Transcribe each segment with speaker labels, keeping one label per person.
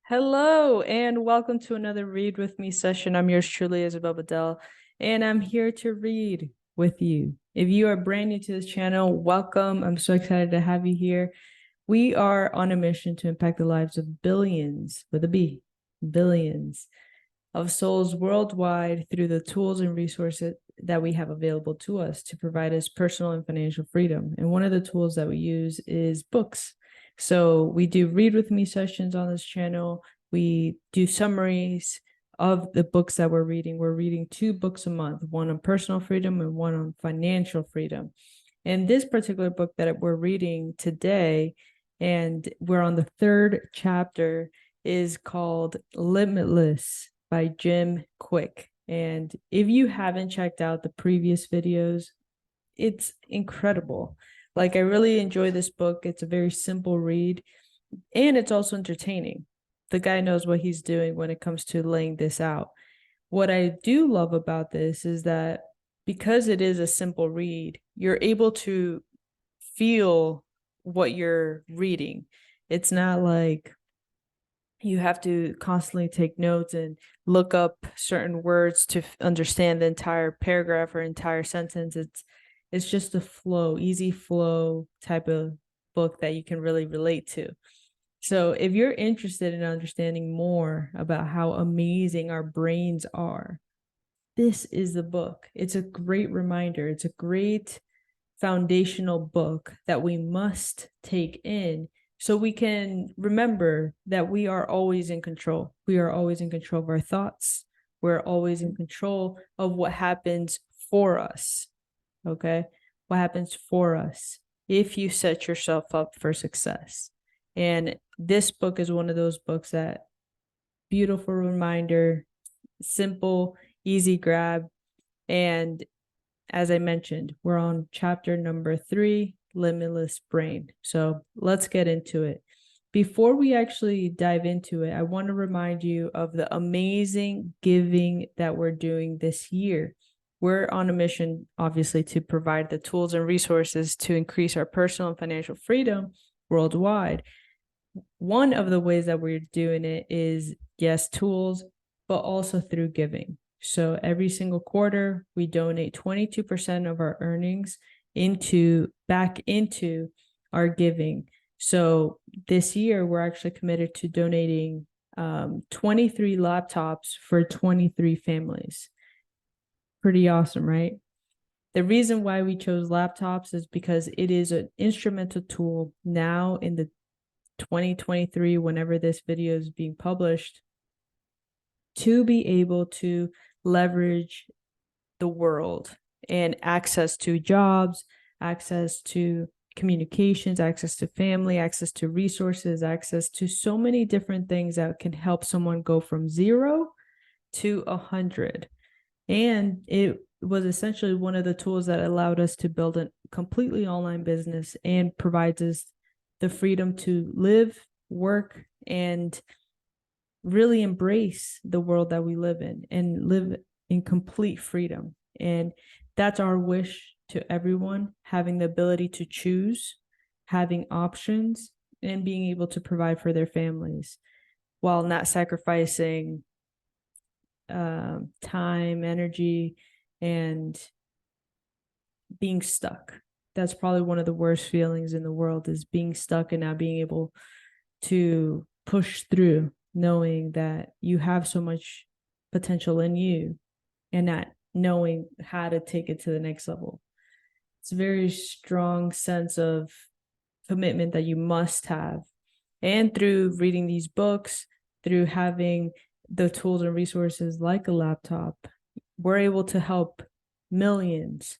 Speaker 1: Hello, and welcome to another Read With Me session. I'm yours truly, Isabel Bedell, and I'm here to read with you. If you are brand new to this channel, welcome. I'm so excited to have you here. We are on a mission to impact the lives of billions, with a B, billions of souls worldwide through the tools and resources that we have available to us to provide us personal and financial freedom. And one of the tools that we use is books. So we do read with me sessions on this channel. We do summaries of the books that we're reading. We're reading 2 books a month, one on personal freedom and one on financial freedom. And this particular book that we're reading today, and we're on the 3rd chapter, is called Limitless by Jim Quick. And if you haven't checked out the previous videos, it's incredible. Like, I really enjoy this book. It's a very simple read, and it's also entertaining. The guy knows what he's doing when it comes to laying this out. What I do love about this is that because it is a simple read, you're able to feel what you're reading. It's not like you have to constantly take notes and look up certain words to understand the entire paragraph or entire sentence. It's just a flow, easy flow type of book that you can really relate to. So if you're interested in understanding more about how amazing our brains are, this is the book. It's a great reminder. It's a great foundational book that we must take in so we can remember that we are always in control. We are always in control of our thoughts. We're always in control of what happens for us. Okay? What happens for us if you set yourself up for success. And this book is one of those books that beautiful reminder, simple, easy grab. And as I mentioned, we're on chapter number 3, Limitless Brain. So let's get into it. Before we actually dive into it, I want to remind you of the amazing giving that we're doing this year. We're on a mission, obviously, to provide the tools and resources to increase our personal and financial freedom worldwide. One of the ways that we're doing it is, yes, tools, but also through giving. So every single quarter, we donate 22% of our earnings back into our giving. So this year, we're actually committed to donating 23 laptops for 23 families. Pretty awesome, right? The reason why we chose laptops is because it is an instrumental tool now in the 2023, whenever this video is being published, to be able to leverage the world and access to jobs, access to communications, access to family, access to resources, access to so many different things that can help someone go from 0 to 100. And it was essentially one of the tools that allowed us to build a completely online business and provides us the freedom to live, work, and really embrace the world that we live in and live in complete freedom. And that's our wish to everyone, having the ability to choose, having options, and being able to provide for their families while not sacrificing time, energy, and being stuck. That's probably one of the worst feelings in the world, is being stuck and not being able to push through, knowing that you have so much potential in you and not knowing how to take it to the next level. It's a very strong sense of commitment that you must have. And through reading these books, through having the tools and resources like a laptop, we're able to help millions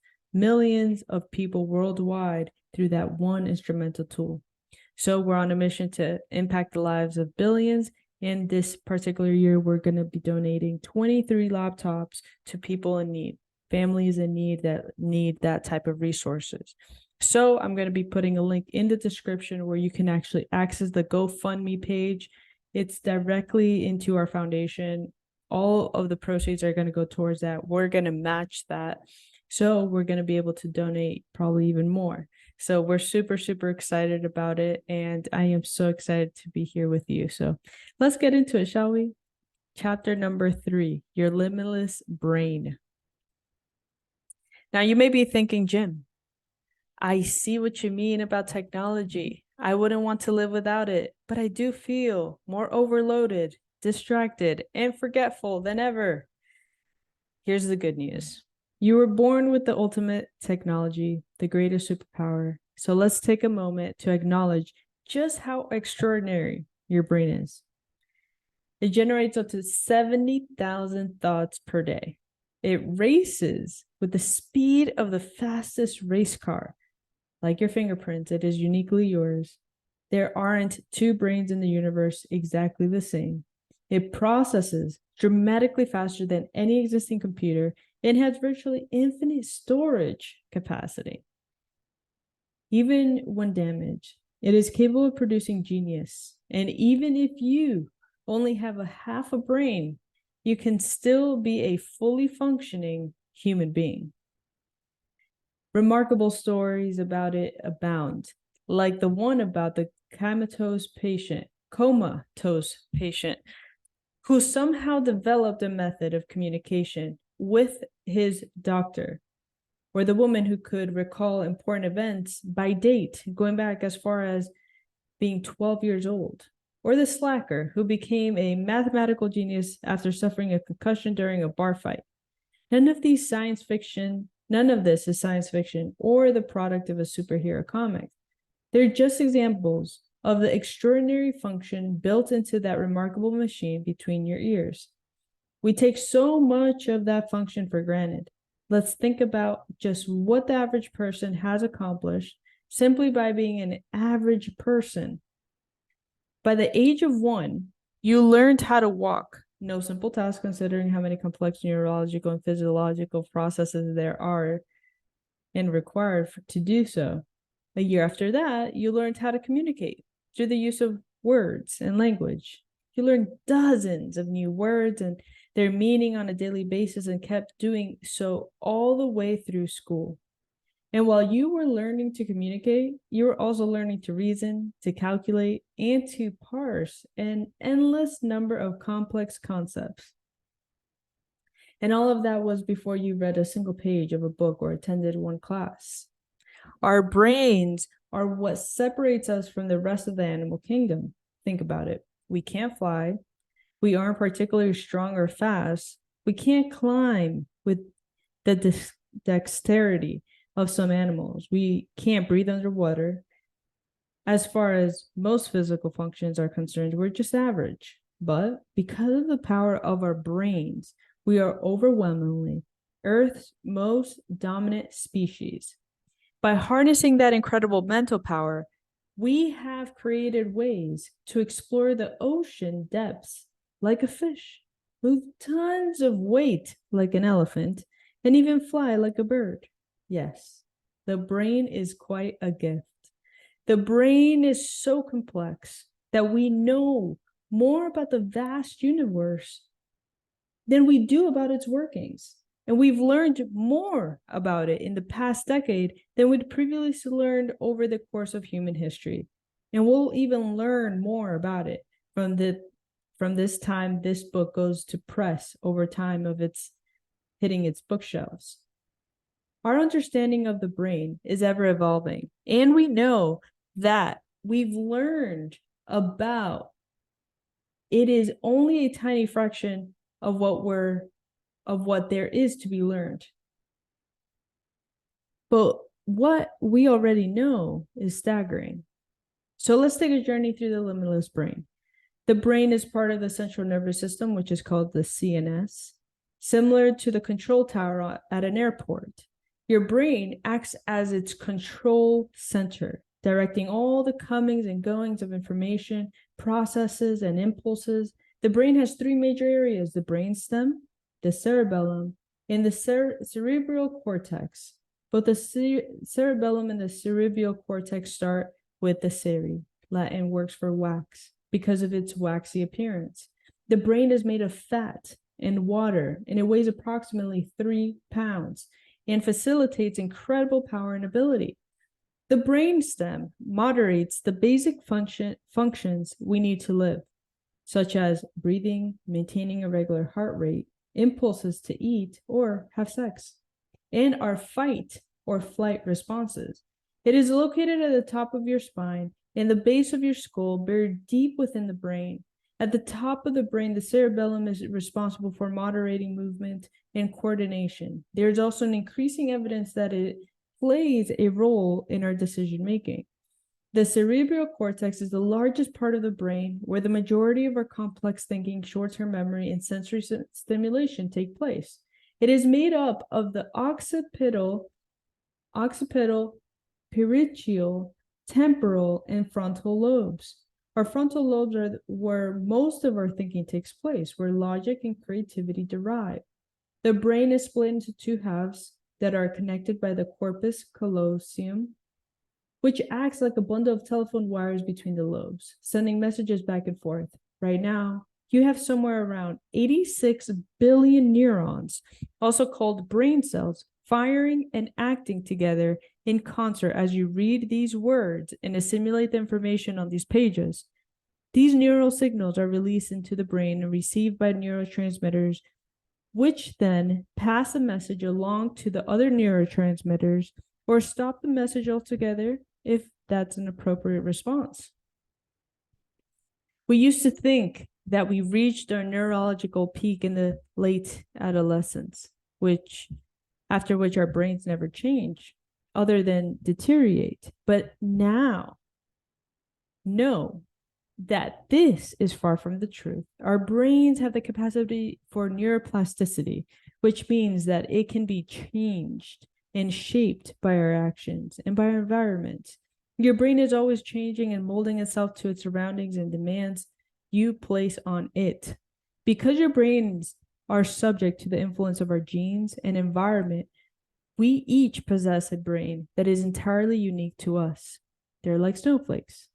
Speaker 1: of people worldwide through that one instrumental tool. So we're on a mission to impact the lives of billions. In this particular year, we're going to be donating 23 laptops to people in need, families in need that type of resources. So I'm going to be putting a link in the description where you can actually access the GoFundMe page. It's directly into our foundation. All of the proceeds are going to go towards that. We're going to match that. So we're going to be able to donate probably even more. So we're super, super excited about it. And I am so excited to be here with you. So let's get into it, shall we? Chapter number 3, your limitless brain. Now you may be thinking, Jim, I see what you mean about technology. I wouldn't want to live without it, but I do feel more overloaded, distracted, and forgetful than ever. Here's the good news. You were born with the ultimate technology, the greatest superpower. So let's take a moment to acknowledge just how extraordinary your brain is. It generates up to 70,000 thoughts per day. It races with the speed of the fastest race car. Like your fingerprints, it is uniquely yours. There aren't two brains in the universe exactly the same. It processes dramatically faster than any existing computer and has virtually infinite storage capacity. Even when damaged, it is capable of producing genius. And even if you only have a half a brain, you can still be a fully functioning human being. Remarkable stories about it abound, like the one about the comatose patient who somehow developed a method of communication with his doctor, or the woman who could recall important events by date, going back as far as being 12 years old, or the slacker who became a mathematical genius after suffering a concussion during a bar fight. None of this is science fiction or the product of a superhero comic. They're just examples of the extraordinary function built into that remarkable machine between your ears. We take so much of that function for granted. Let's think about just what the average person has accomplished simply by being an average person. By the age of 1, you learned how to walk. No simple task considering how many complex neurological and physiological processes there are and required to do so. A year after that, you learned how to communicate through the use of words and language. You learned dozens of new words and their meaning on a daily basis and kept doing so all the way through school. And while you were learning to communicate, you were also learning to reason, to calculate, and to parse an endless number of complex concepts. And all of that was before you read a single page of a book or attended one class. Our brains are what separates us from the rest of the animal kingdom. Think about it. We can't fly. We aren't particularly strong or fast. We can't climb with the dexterity of some animals. We can't breathe underwater. As far as most physical functions are concerned, we're just average. But because of the power of our brains, we are overwhelmingly Earth's most dominant species. By harnessing that incredible mental power, we have created ways to explore the ocean depths like a fish, move tons of weight like an elephant, and even fly like a bird. Yes, the brain is quite a gift. The brain is so complex that we know more about the vast universe than we do about its workings. And we've learned more about it in the past decade than we'd previously learned over the course of human history. And we'll even learn more about it from this time this book goes to press over time of its hitting its bookshelves. Our understanding of the brain is ever evolving, and we know that we've learned about it is only a tiny fraction of what there is to be learned. But what we already know is staggering. So let's take a journey through the limitless brain. The brain is part of the central nervous system, which is called the CNS, similar to the control tower at an airport. Your brain acts as its control center, directing all the comings and goings of information, processes, and impulses. The brain has 3 major areas: the brainstem, the cerebellum, and the cerebral cortex. Both the cerebellum and the cerebral cortex start with the cere, Latin works for wax, because of its waxy appearance. The brain is made of fat and water, and it weighs approximately 3 pounds and facilitates incredible power and ability. The brainstem moderates the basic functions we need to live, such as breathing, maintaining a regular heart rate, impulses to eat or have sex, and our fight or flight responses. It is located at the top of your spine and the base of your skull, buried deep within the brain. At the top of the brain, the cerebellum is responsible for moderating movement and coordination. There is also an increasing evidence that it plays a role in our decision making. The cerebral cortex is the largest part of the brain where the majority of our complex thinking, short-term memory, and sensory stimulation take place. It is made up of the occipital, pituitary, temporal, and frontal lobes. Our frontal lobes are where most of our thinking takes place, where logic and creativity derive. The brain is split into two halves that are connected by the corpus callosum, which acts like a bundle of telephone wires between the lobes, sending messages back and forth. Right now, you have somewhere around 86 billion neurons, also called brain cells, firing and acting together in concert as you read these words and assimilate the information on these pages. These neural signals are released into the brain and received by neurotransmitters, which then pass the message along to the other neurotransmitters or stop the message altogether if that's an appropriate response. We used to think that we reached our neurological peak in the late adolescence, after which our brains never change other than deteriorate. But now, know that this is far from the truth. Our brains have the capacity for neuroplasticity, which means that it can be changed and shaped by our actions and by our environment. Your brain is always changing and molding itself to its surroundings and demands you place on it. Because your brains are subject to the influence of our genes and environment, we each possess a brain that is entirely unique to us. They're like snowflakes.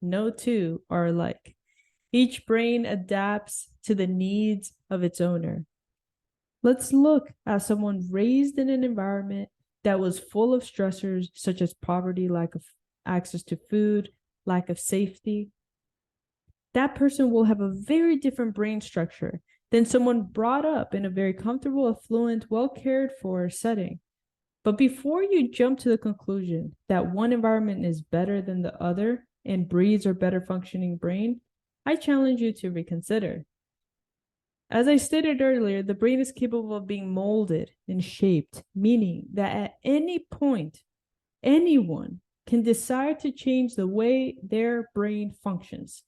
Speaker 1: No two are alike. Each brain adapts to the needs of its owner. Let's look at someone raised in an environment that was full of stressors such as poverty, lack of access to food, lack of safety. That person will have a very different brain structure than someone brought up in a very comfortable, affluent, well-cared for setting. But before you jump to the conclusion that one environment is better than the other and breeds a better functioning brain, I challenge you to reconsider. As I stated earlier, the brain is capable of being molded and shaped, meaning that at any point, anyone can decide to change the way their brain functions.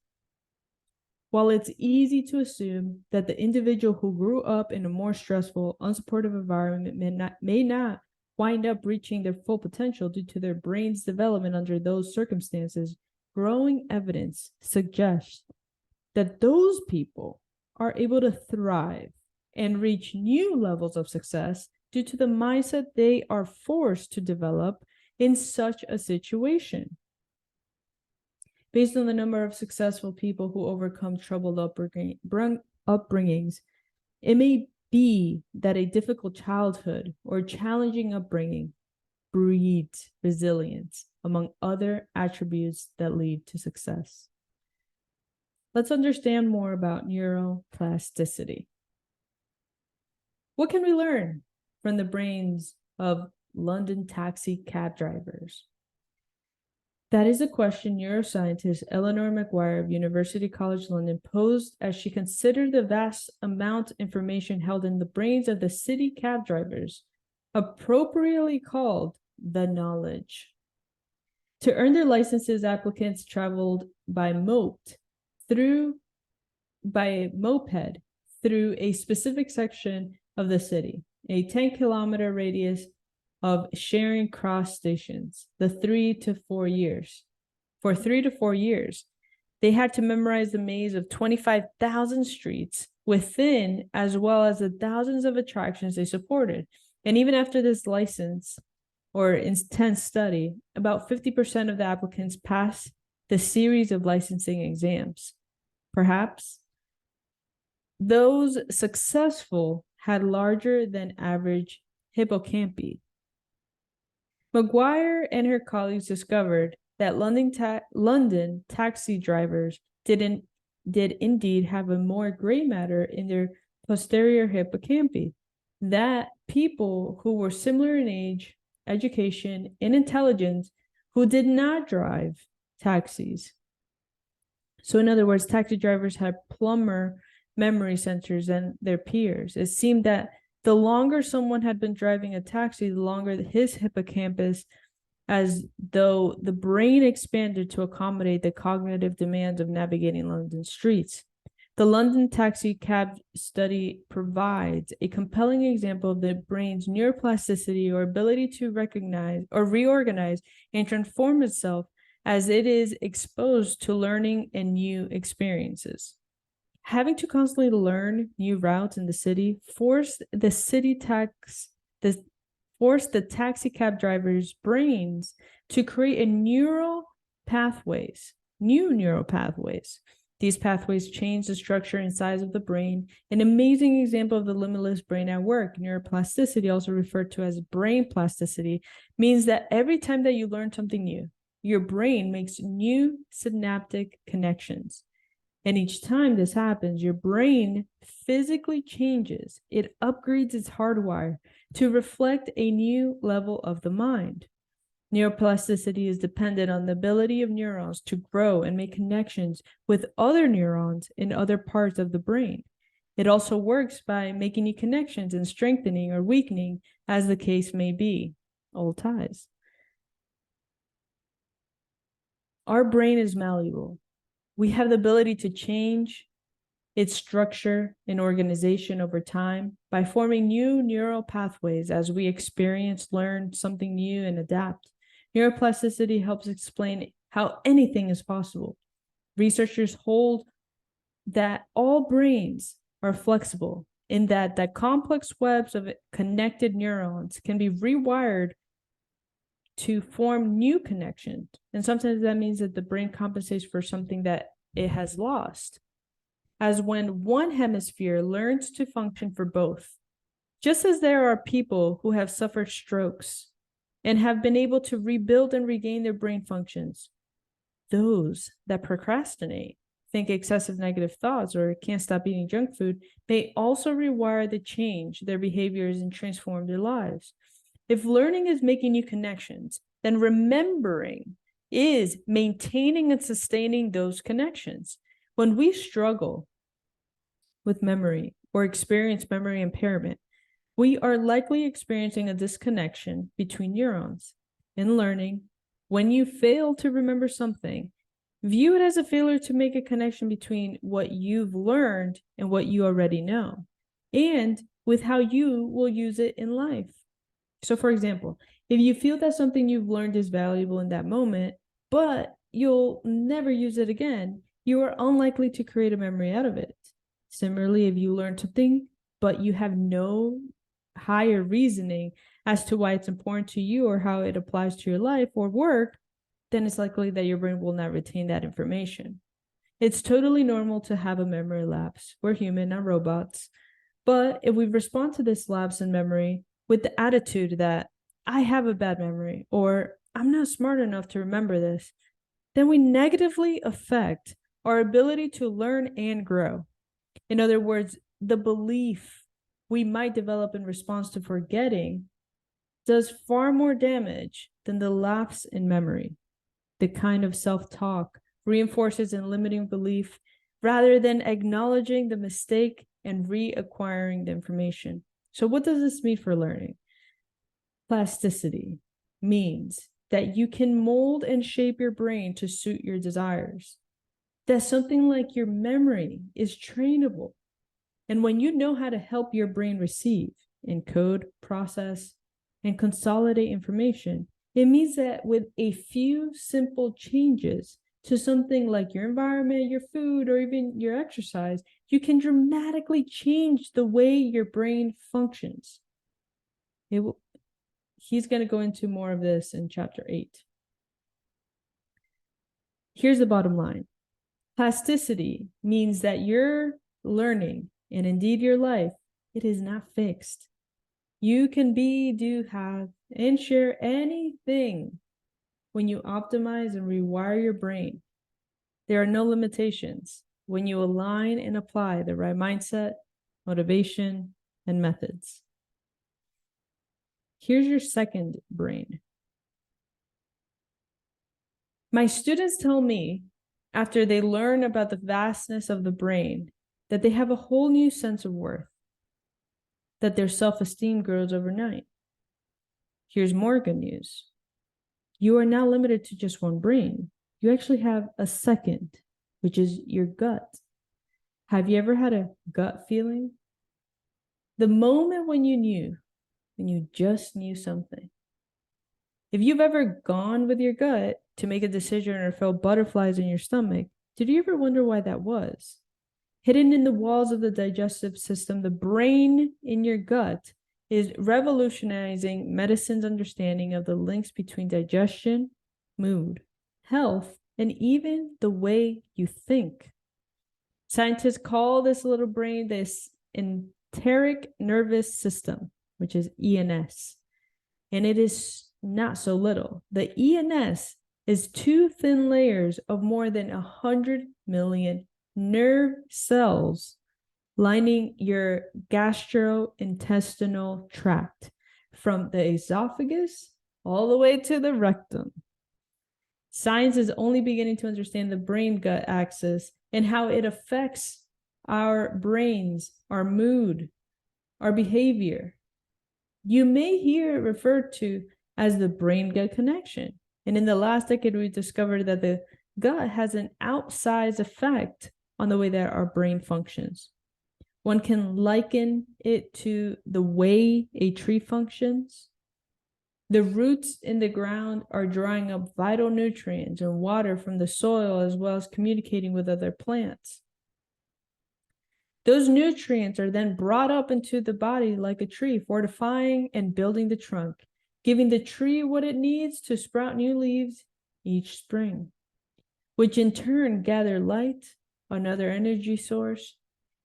Speaker 1: While it's easy to assume that the individual who grew up in a more stressful, unsupportive environment may not wind up reaching their full potential due to their brain's development under those circumstances, growing evidence suggests that those people are able to thrive and reach new levels of success due to the mindset they are forced to develop in such a situation. Based on the number of successful people who overcome troubled upbringings, it may be that a difficult childhood or challenging upbringing breeds resilience, among other attributes that lead to success. Let's understand more about neuroplasticity. What can we learn from the brains of London taxi cab drivers? That is a question neuroscientist Eleanor McGuire of University College London posed as she considered the vast amount of information held in the brains of the city cab drivers, appropriately called the knowledge. To earn their licenses, applicants traveled by moped through a specific section of the city, a 10-kilometer radius of sharing cross stations. For 3 to 4 years, they had to memorize the maze of 25,000 streets within, as well as the thousands of attractions they supported. And even after this license or intense study, about 50% of the applicants passed the series of licensing exams. Perhaps those successful had larger than average hippocampi. Maguire and her colleagues discovered that London taxi drivers did indeed have a more gray matter in their posterior hippocampi, that people who were similar in age, education, and intelligence who did not drive taxis. So in other words, taxi drivers had plumber memory centers than their peers. It seemed that the longer someone had been driving a taxi, the longer his hippocampus, as though the brain expanded to accommodate the cognitive demands of navigating London streets. The London taxi cab study provides a compelling example of the brain's neuroplasticity, or ability to recognize or reorganize and transform itself as it is exposed to learning and new experiences. Having to constantly learn new routes in the city forced the taxi cab drivers' brains to create new neural pathways. These pathways change the structure and size of the brain. An amazing example of the limitless brain at work. Neuroplasticity, also referred to as brain plasticity, means that every time that you learn something new, your brain makes new synaptic connections. And each time this happens, your brain physically changes. It upgrades its hardwire to reflect a new level of the mind. Neuroplasticity is dependent on the ability of neurons to grow and make connections with other neurons in other parts of the brain. It also works by making new connections and strengthening or weakening, as the case may be. Old ties. Our brain is malleable. We have the ability to change its structure and organization over time by forming new neural pathways as we experience, learn something new, and adapt. Neuroplasticity helps explain how anything is possible. Researchers hold that all brains are flexible, in that complex webs of connected neurons can be rewired to form new connections. And sometimes that means that the brain compensates for something that it has lost, as when one hemisphere learns to function for both. Just as there are people who have suffered strokes and have been able to rebuild and regain their brain functions, those that procrastinate, think excessive negative thoughts, or can't stop eating junk food may also rewire the change their behaviors and transform their lives. If learning is making new connections, then remembering is maintaining and sustaining those connections. When we struggle with memory or experience memory impairment, we are likely experiencing a disconnection between neurons. In learning, when you fail to remember something, view it as a failure to make a connection between what you've learned and what you already know, and with how you will use it in life. So, for example, if you feel that something you've learned is valuable in that moment, but you'll never use it again, you are unlikely to create a memory out of it. Similarly, if you learn something, but you have no higher reasoning as to why it's important to you or how it applies to your life or work, then it's likely that your brain will not retain that information. It's totally normal to have a memory lapse. We're human, not robots. But if we respond to this lapse in memory with the attitude that I have a bad memory, or I'm not smart enough to remember this, then we negatively affect our ability to learn and grow. In other words, the belief we might develop in response to forgetting does far more damage than the lapse in memory. The kind of self-talk reinforces and limiting belief rather than acknowledging the mistake and reacquiring the information. So what does this mean for learning? Plasticity means that you can mold and shape your brain to suit your desires. That something like your memory is trainable. And when you know how to help your brain receive, encode, process, and consolidate information, it means that with a few simple changes to something like your environment, your food, or even your exercise, you can dramatically change the way your brain functions. He's going to go into more of this in chapter 8. Here's the bottom line. Plasticity means that your learning, and indeed your life, it is not fixed. You can be, do, have, and share anything when you optimize and rewire your brain. There are no limitations when you align and apply the right mindset, motivation, and methods. Here's your second brain. My students tell me, after they learn about the vastness of the brain, that they have a whole new sense of worth, that their self-esteem grows overnight. Here's more good news. You are not limited to just one brain. You actually have a second, which is your gut. Have you ever had a gut feeling? The moment when you just knew something. If you've ever gone with your gut to make a decision or felt butterflies in your stomach, did you ever wonder why that was? Hidden in the walls of the digestive system, the brain in your gut is revolutionizing medicine's understanding of the links between digestion, mood, health, and even the way you think. Scientists call this little brain this enteric nervous system, which is ENS. And it is not so little. The ENS is two thin layers of more than 100 million nerve cells lining your gastrointestinal tract from the esophagus all the way to the rectum. Science is only beginning to understand the brain-gut axis and how it affects our brains, our mood, our behavior. You may hear it referred to as the brain-gut connection. And in the last decade, we discovered that the gut has an outsized effect on the way that our brain functions. One can liken it to the way a tree functions. The roots in the ground are drawing up vital nutrients and water from the soil, as well as communicating with other plants. Those nutrients are then brought up into the body like a tree, fortifying and building the trunk, giving the tree what it needs to sprout new leaves each spring, which in turn gather light, another energy source.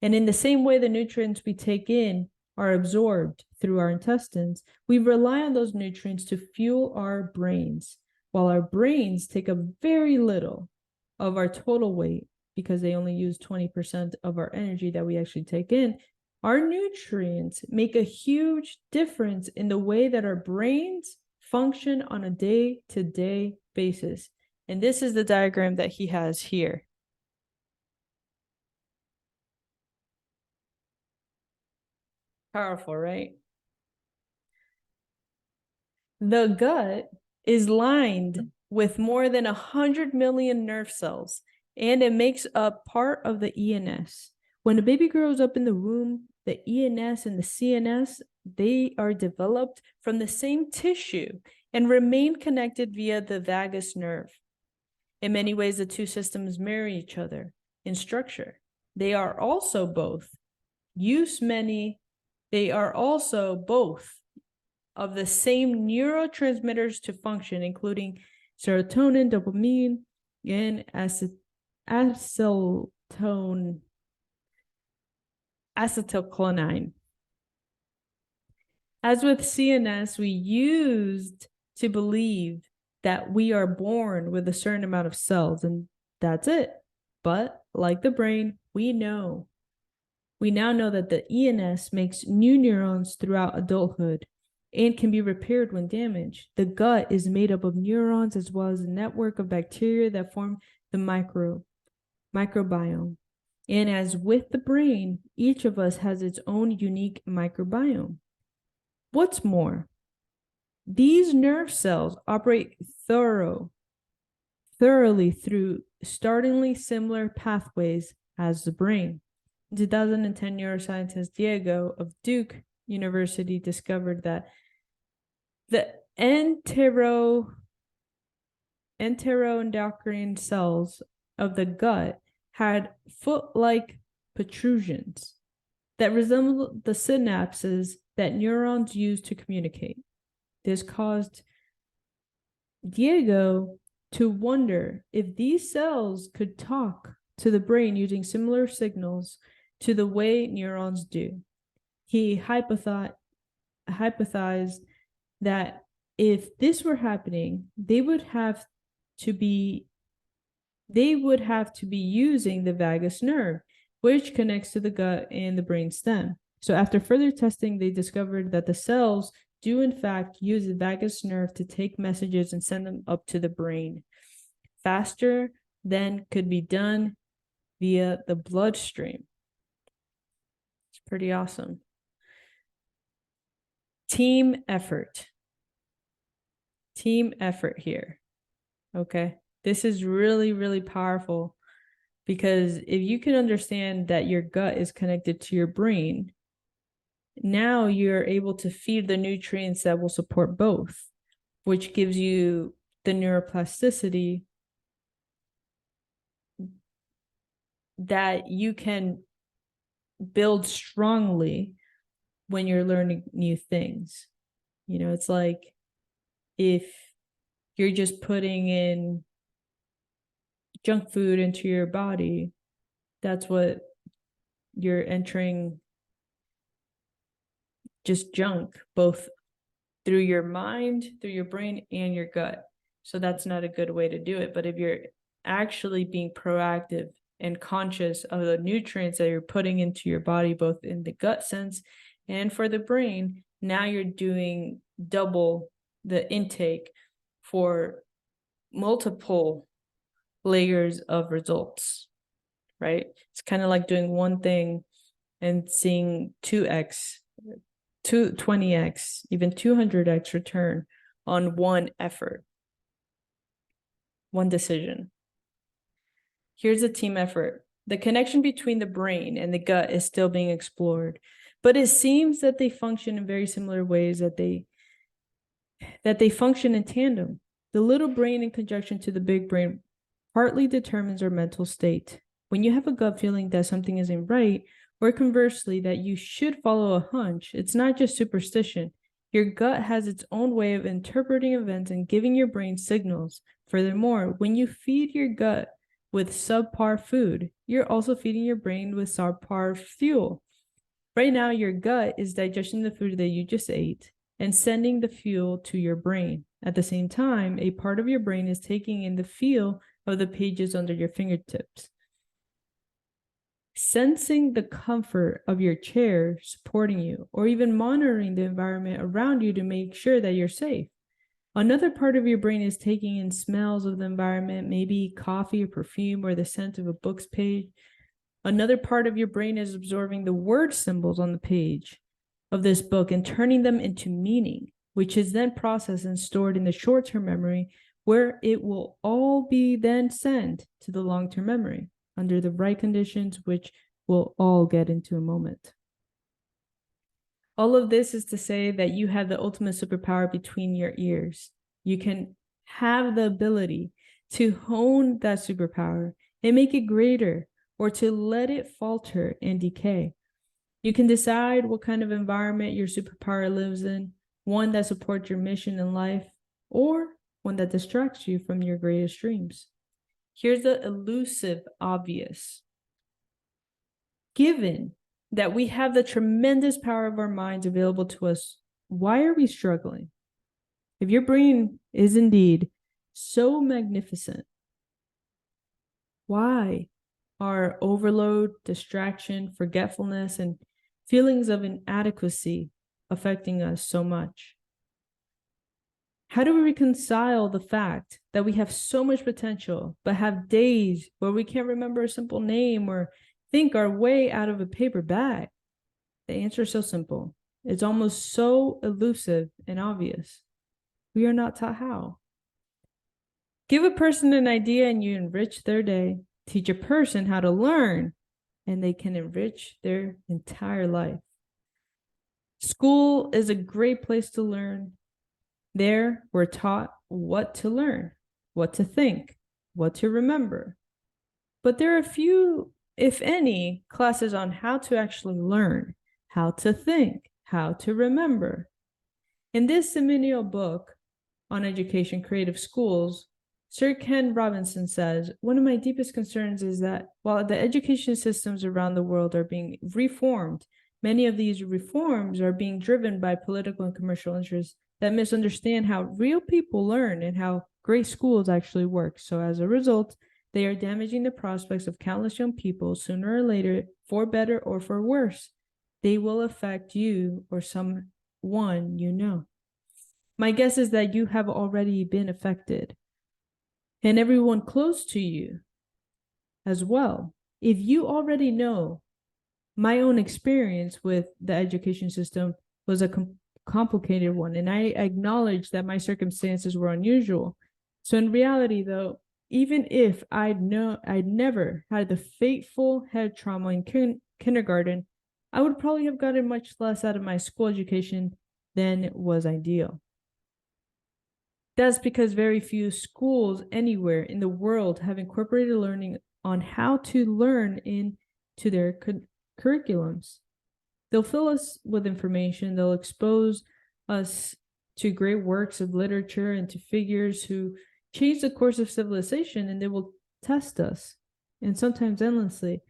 Speaker 1: And in the same way the nutrients we take in are absorbed through our intestines, we rely on those nutrients to fuel our brains, while our brains take up very little of our total weight because they only use 20% of our energy that we actually take in. Our nutrients make a huge difference in the way that our brains function on a day-to-day basis. And this is the diagram that he has here. Powerful, right? The gut is lined with more than 100 million nerve cells, and it makes up part of the ENS. When a baby grows up in the womb, the ENS and the CNS, they are developed from the same tissue and remain connected via the vagus nerve. In many ways, the two systems marry each other in structure. They are also both of the same neurotransmitters to function, including serotonin, dopamine, and acetylcholine. As with CNS, we used to believe that we are born with a certain amount of cells, and that's it. But like the brain, we now know that the ENS makes new neurons throughout adulthood and can be repaired when damaged. The gut is made up of neurons as well as a network of bacteria that form the microbiome. And as with the brain, each of us has its own unique microbiome. What's more, these nerve cells operate thoroughly through startlingly similar pathways as the brain. In 2010, neuroscientist Diego of Duke University discovered that the enteroendocrine cells of the gut had foot-like protrusions that resembled the synapses that neurons use to communicate. This caused Diego to wonder if these cells could talk to the brain using similar signals to the way neurons do. He hypothesized that if this were happening, they would have to be using the vagus nerve, which connects to the gut and the brain stem. So after further testing, they discovered that the cells do in fact use the vagus nerve to take messages and send them up to the brain faster than could be done via the bloodstream. It's pretty awesome. Team effort here. Okay. This is really, really powerful, because if you can understand that your gut is connected to your brain, now you're able to feed the nutrients that will support both, which gives you the neuroplasticity that you can build strongly when you're learning new things. You know, it's like if you're just putting in junk food into your body, that's what you're entering, just junk, both through your mind, through your brain, and your gut. So that's not a good way to do it. But if you're actually being proactive and conscious of the nutrients that you're putting into your body, both in the gut sense and for the brain, now you're doing double the intake for multiple layers of results, right? It's kind of like doing one thing and seeing 2x, 20x, even 200x return on one effort, one decision. Here's a team effort. The connection between the brain and the gut is still being explored, but it seems that they function in very similar ways, that they function in tandem. The little brain in conjunction to the big brain partly determines our mental state. When you have a gut feeling that something isn't right, or conversely, that you should follow a hunch, it's not just superstition. Your gut has its own way of interpreting events and giving your brain signals. Furthermore, when you feed your gut with subpar food, you're also feeding your brain with subpar fuel. Right now, your gut is digesting the food that you just ate and sending the fuel to your brain. At the same time, a part of your brain is taking in the feel of the pages under your fingertips, sensing the comfort of your chair supporting you, or even monitoring the environment around you to make sure that you're safe. Another part of your brain is taking in smells of the environment, maybe coffee or perfume or the scent of a book's page. Another part of your brain is absorbing the word symbols on the page of this book and turning them into meaning, which is then processed and stored in the short-term memory, where it will all be then sent to the long-term memory under the right conditions, which we'll all get into a moment. All of this is to say that you have the ultimate superpower between your ears. You can have the ability to hone that superpower and make it greater, or to let it falter and decay. You can decide what kind of environment your superpower lives in, one that supports your mission in life, or one that distracts you from your greatest dreams. Here's the elusive obvious. Given that we have the tremendous power of our minds available to us, why are we struggling? If your brain is indeed so magnificent, why are overload, distraction, forgetfulness, and feelings of inadequacy affecting us so much? How do we reconcile the fact that we have so much potential, but have days where we can't remember a simple name or think our way out of a paper bag? The answer is so simple. It's almost so elusive and obvious. We are not taught how. Give a person an idea and you enrich their day. Teach a person how to learn and they can enrich their entire life. School is a great place to learn. There, we're taught what to learn, what to think, what to remember. But there are few, if any, classes on how to actually learn, how to think, how to remember. In this seminal book on education, Creative Schools, Sir Ken Robinson says, one of my deepest concerns is that while the education systems around the world are being reformed, many of these reforms are being driven by political and commercial interests that misunderstand how real people learn and how great schools actually work. So as a result, they are damaging the prospects of countless young people sooner or later, for better or for worse. They will affect you or someone you know. My guess is that you have already been affected, and everyone close to you as well. If you already know, my own experience with the education system was a complicated one, and I acknowledge that my circumstances were unusual. So in reality, though, even if I'd never had the fateful head trauma in kindergarten, I would probably have gotten much less out of my school education than was ideal. That's because very few schools anywhere in the world have incorporated learning on how to learn into their curriculums. They'll fill us with information, they'll expose us to great works of literature and to figures who change the course of civilization, and they will test us, and sometimes endlessly,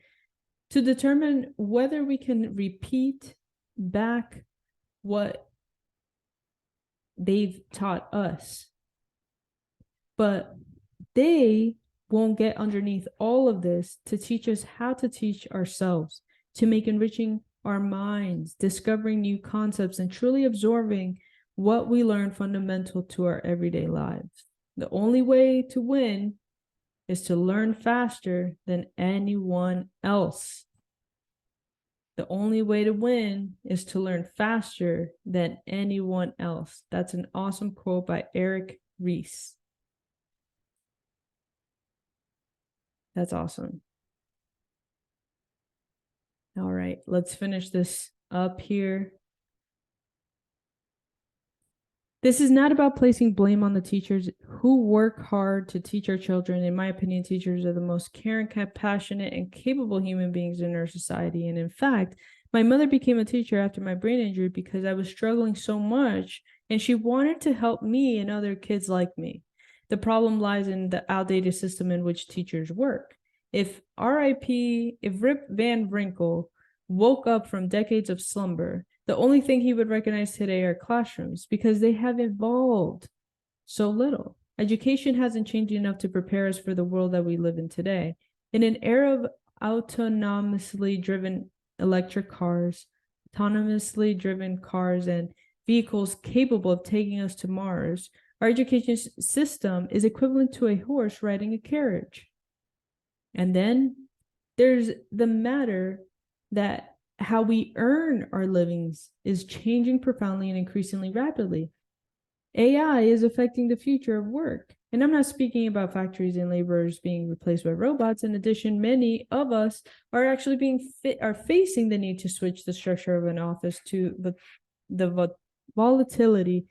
Speaker 1: to determine whether we can repeat back what they've taught us. But they won't get underneath all of this to teach us how to teach ourselves, to make enriching our minds, discovering new concepts, and truly absorbing what we learn fundamental to our everyday lives. The only way to win is to learn faster than anyone else. The only way to win is to learn faster than anyone else. That's an awesome quote by Eric Ries. That's awesome. All right, let's finish this up here. This is not about placing blame on the teachers who work hard to teach our children. In my opinion, teachers are the most caring, compassionate, and capable human beings in our society. And in fact, my mother became a teacher after my brain injury because I was struggling so much, and she wanted to help me and other kids like me. The problem lies in the outdated system in which teachers work. If Rip Van Winkle woke up from decades of slumber, the only thing he would recognize today are classrooms, because they have evolved so little. Education hasn't changed enough to prepare us for the world that we live in today. In an era of autonomously driven electric cars, autonomously driven cars, and vehicles capable of taking us to Mars, our education system is equivalent to a horse riding a carriage. And then there's the matter that how we earn our livings is changing profoundly and increasingly rapidly. AI is affecting the future of work. And I'm not speaking about factories and laborers being replaced by robots. In addition, many of us are actually facing the need to switch the structure of an office to the volatility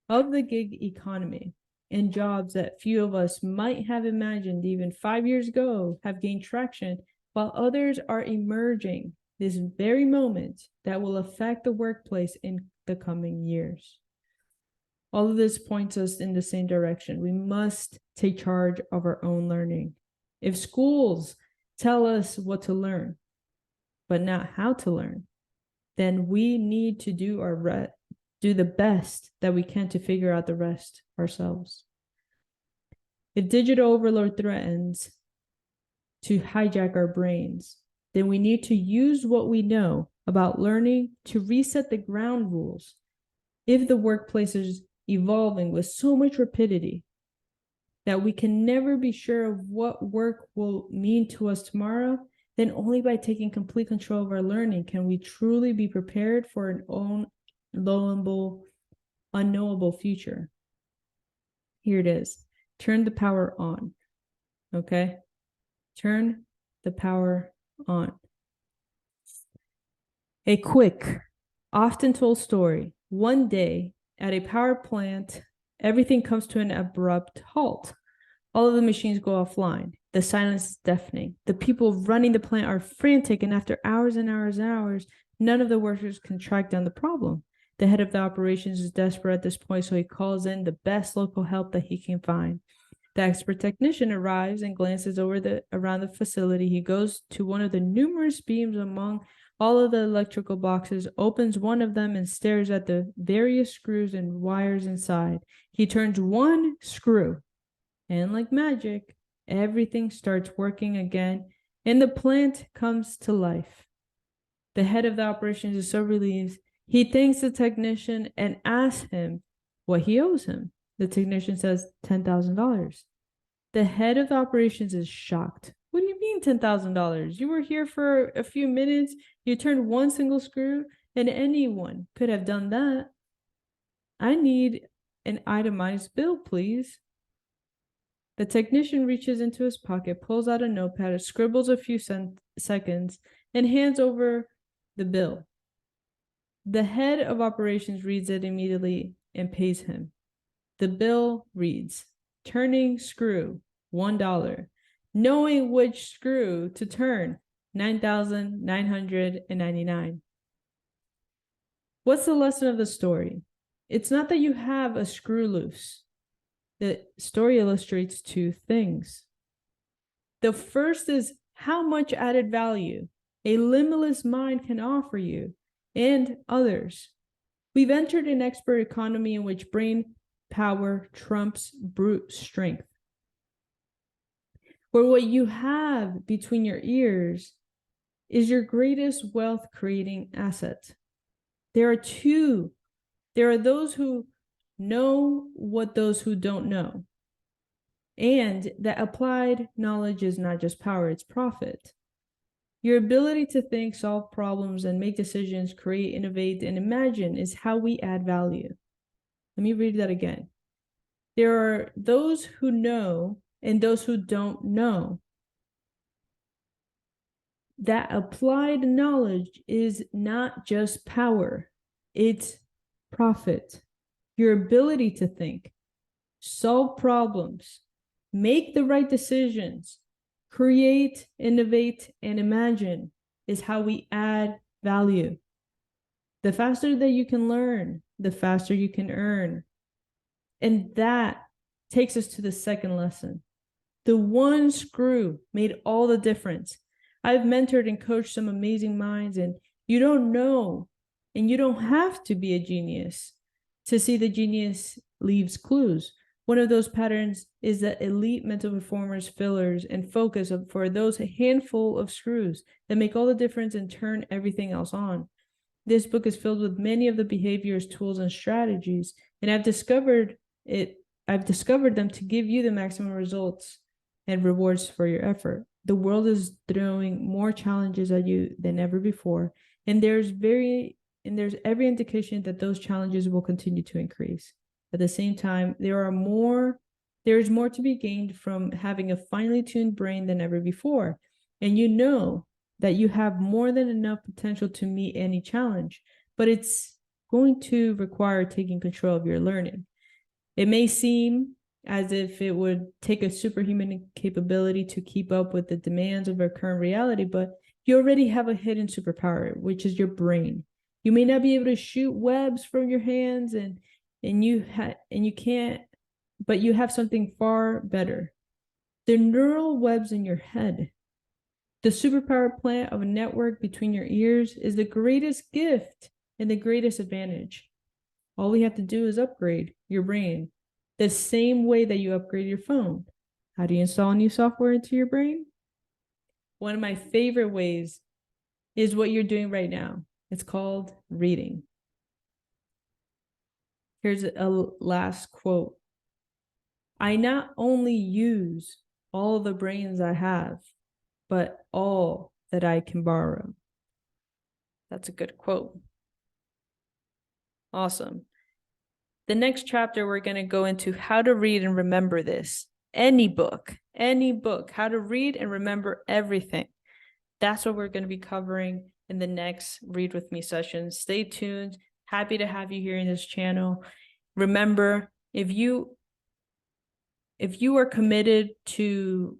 Speaker 1: of the gig economy, and jobs that few of us might have imagined even 5 years ago have gained traction, while others are emerging this very moment that will affect the workplace in the coming years. All of this points us in the same direction. We must take charge of our own learning. If schools tell us what to learn, but not how to learn, then we need to do the best that we can to figure out the rest ourselves. If digital overload threatens to hijack our brains, then we need to use what we know about learning to reset the ground rules. If the workplace is evolving with so much rapidity that we can never be sure of what work will mean to us tomorrow, then only by taking complete control of our learning can we truly be prepared for an unknowable future. Here it is. Turn the power on. Okay? Turn the power on. A quick, often told story. One day at a power plant, everything comes to an abrupt halt. All of the machines go offline. The silence is deafening. The people running the plant are frantic, and after hours and hours and hours, none of the workers can track down the problem. The head of the operations is desperate at this point, so he calls in the best local help that he can find. The expert technician arrives and glances around the facility. He goes to one of the numerous beams among all of the electrical boxes, opens one of them, and stares at the various screws and wires inside. He turns one screw, and like magic, everything starts working again, and the plant comes to life. The head of the operations is so relieved. He thanks the technician and asks him what he owes him. The technician says $10,000. The head of the operations is shocked. What do you mean $10,000? You were here for a few minutes, you turned one single screw, and anyone could have done that. I need an itemized bill, please. The technician reaches into his pocket, pulls out a notepad, scribbles a few seconds, and hands over the bill. The head of operations reads it immediately and pays him. The bill reads, turning screw, $1. Knowing which screw to turn, $9,999. What's the lesson of the story? It's not that you have a screw loose. The story illustrates two things. The first is how much added value a limitless mind can offer you and others. We've entered an expert economy in which brain power trumps brute strength, where what you have between your ears is your greatest wealth creating asset. There are those who know what those who don't know. And that applied knowledge is not just power, it's profit. Your ability to think, solve problems, and make decisions, create, innovate, and imagine is how we add value. Let me read that again. There are those who know and those who don't know. That applied knowledge is not just power, it's profit. Your ability to think, solve problems, make the right decisions, create, innovate, and imagine is how we add value. The faster that you can learn, the faster you can earn. And that takes us to the second lesson. The one screw made all the difference. I've mentored and coached some amazing minds, and you don't know, and you don't have to be a genius to see the genius leaves clues. One of those patterns is that elite mental performers, fillers, and focus for those handful of screws that make all the difference and turn everything else on. This book is filled with many of the behaviors, tools, and strategies, and I've discovered them to give you the maximum results and rewards for your effort. The world is throwing more challenges at you than ever before, and there's every indication that those challenges will continue to increase. At the same time, there is more to be gained from having a finely tuned brain than ever before. And you know that you have more than enough potential to meet any challenge, but it's going to require taking control of your learning. It may seem as if it would take a superhuman capability to keep up with the demands of our current reality, but you already have a hidden superpower, which is your brain. You may not be able to shoot webs from your hands, but you have something far better. The neural webs in your head. The superpower plant of a network between your ears is the greatest gift and the greatest advantage. All we have to do is upgrade your brain the same way that you upgrade your phone. How do you install new software into your brain? One of my favorite ways is what you're doing right now. It's called reading. Here's a last quote. I not only use all the brains I have, but all that I can borrow. That's a good quote. Awesome. The next chapter, we're going to go into how to read and remember this. Any book, how to read and remember everything. That's what we're going to be covering in the next Read With Me session. Stay tuned. Happy to have you here in this channel. Remember, if you are committed to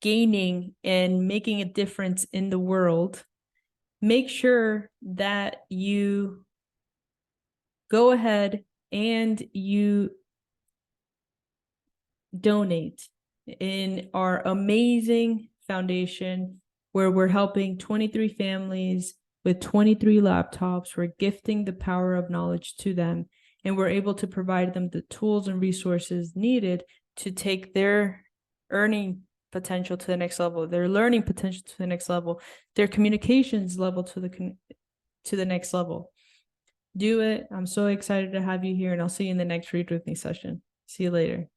Speaker 1: gaining and making a difference in the world, make sure that you go ahead and you donate in our amazing foundation where we're helping 23 families with 23 laptops. We're gifting the power of knowledge to them, and we're able to provide them the tools and resources needed to take their earning potential to the next level, their learning potential to the next level, their communications level to the next level. Do it. I'm so excited to have you here, and I'll see you in the next Read With Me session. See you later.